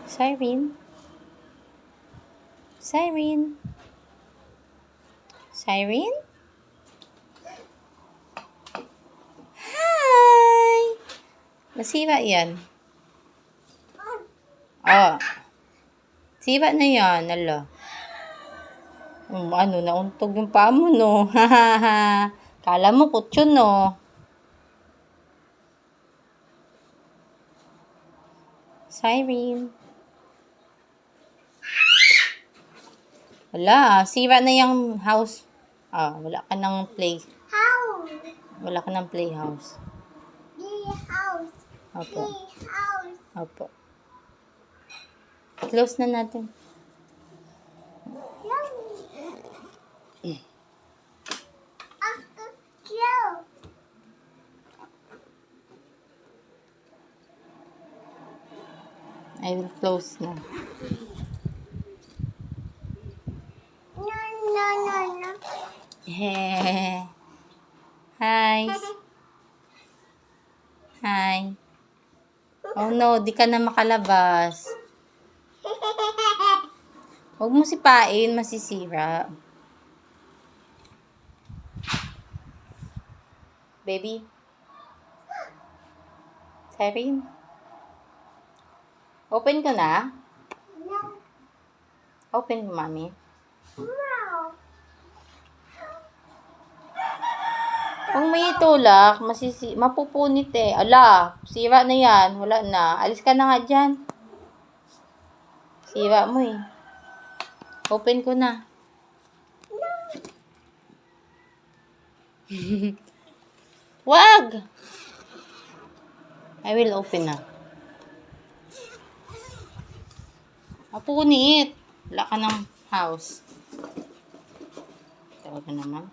Siren? Siren? Siren? Hi! Masira yan. Oh. Sira na yan. Ala. Ano, nauntog yung paa mo, no? Kala mo, kutsyon, no? Siren. Wala, sira na yung house. Wala ka ng play. House. Wala ka ng playhouse. House. Opo. House. Opo. Close na natin. I will close na. No. Hi. Hi. Oh no, di ka na makalabas. Huwag mo sipain, masisira. Baby? Siren? Open ko na? No. Open mo, mami. No. Kung may itulak, mapupunit eh. Ala, sira na yan. Wala na. Alis ka na nga dyan. Sira mo eh. Open ko na. Wag! I will open na. Mapunit. Wala ka ng house. Talaga naman.